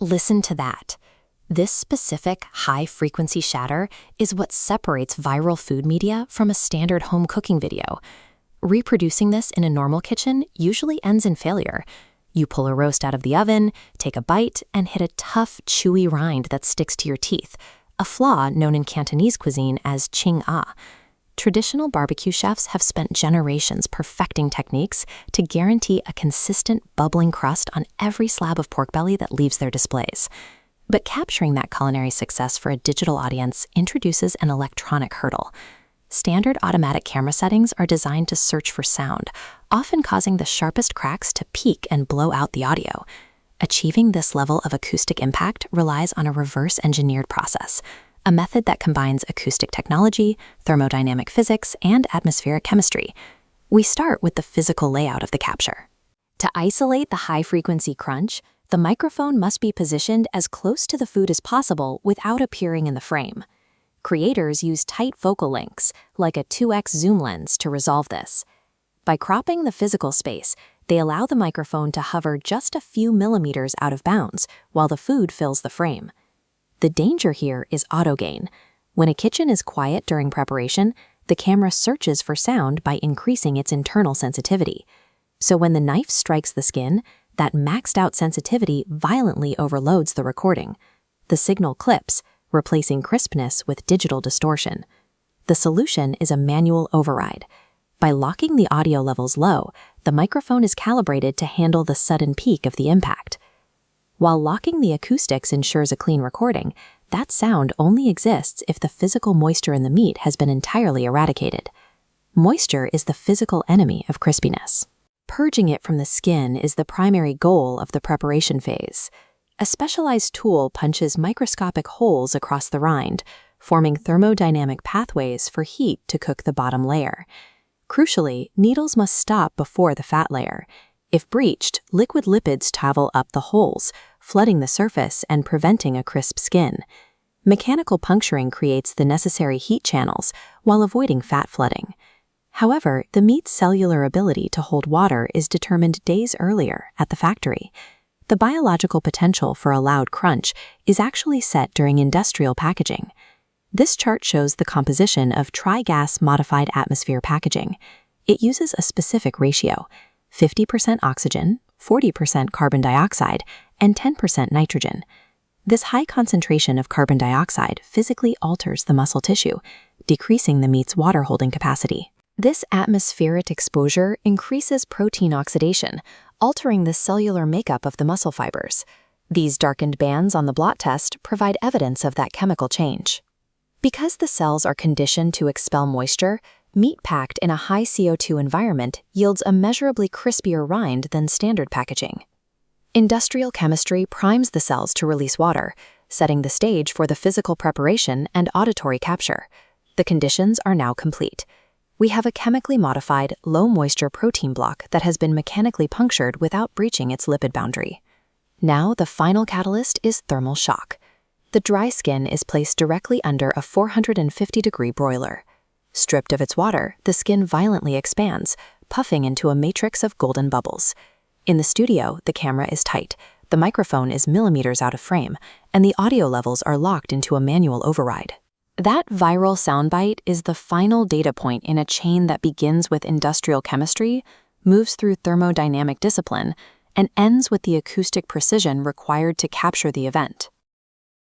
Listen to that. This specific high-frequency shatter is what separates viral food media from a standard home cooking video. Reproducing this in a normal kitchen usually ends in failure. You pull a roast out of the oven, take a bite, and hit a tough, chewy rind that sticks to your teeth, a flaw known in Cantonese cuisine as ching ah. Traditional barbecue chefs have spent generations perfecting techniques to guarantee a consistent, bubbling crust on every slab of pork belly that leaves their displays. But capturing that culinary success for a digital audience introduces an electronic hurdle. Standard automatic camera settings are designed to search for sound, often causing the sharpest cracks to peak and blow out the audio. Achieving this level of acoustic impact relies on a reverse-engineered process, a method that combines acoustic technology, thermodynamic physics, and atmospheric chemistry. We start with the physical layout of the capture. To isolate the high-frequency crunch, the microphone must be positioned as close to the food as possible without appearing in the frame. Creators use tight focal lengths, like a 2x zoom lens, to resolve this. By cropping the physical space, they allow the microphone to hover just a few millimeters out of bounds while the food fills the frame. The danger here is auto-gain. When a kitchen is quiet during preparation, the camera searches for sound by increasing its internal sensitivity. So when the knife strikes the skin, that maxed-out sensitivity violently overloads the recording. The signal clips, replacing crispness with digital distortion. The solution is a manual override. By locking the audio levels low, the microphone is calibrated to handle the sudden peak of the impact. While locking the acoustics ensures a clean recording, that sound only exists if the physical moisture in the meat has been entirely eradicated. Moisture is the physical enemy of crispiness. Purging it from the skin is the primary goal of the preparation phase. A specialized tool punches microscopic holes across the rind, forming thermodynamic pathways for heat to cook the bottom layer. Crucially, needles must stop before the fat layer. If breached, liquid lipids travel up the holes, flooding the surface and preventing a crisp skin. Mechanical puncturing creates the necessary heat channels while avoiding fat flooding. However, the meat's cellular ability to hold water is determined days earlier at the factory. The biological potential for a loud crunch is actually set during industrial packaging. This chart shows the composition of tri-gas modified atmosphere packaging. It uses a specific ratio: 50% oxygen, 40% carbon dioxide, and 10% nitrogen. This high concentration of carbon dioxide physically alters the muscle tissue, decreasing the meat's water-holding capacity. This atmospheric exposure increases protein oxidation, altering the cellular makeup of the muscle fibers. These darkened bands on the blot test provide evidence of that chemical change. Because the cells are conditioned to expel moisture, meat packed in a high CO2 environment yields a measurably crispier rind than standard packaging. Industrial chemistry primes the cells to release water, setting the stage for the physical preparation and auditory capture. The conditions are now complete. We have a chemically modified, low-moisture protein block that has been mechanically punctured without breaching its lipid boundary. Now the final catalyst is thermal shock. The dry skin is placed directly under a 450-degree broiler. Stripped of its water, the skin violently expands, puffing into a matrix of golden bubbles. In the studio, the camera is tight, the microphone is millimeters out of frame, and the audio levels are locked into a manual override. That viral soundbite is the final data point in a chain that begins with industrial chemistry, moves through thermodynamic discipline, and ends with the acoustic precision required to capture the event.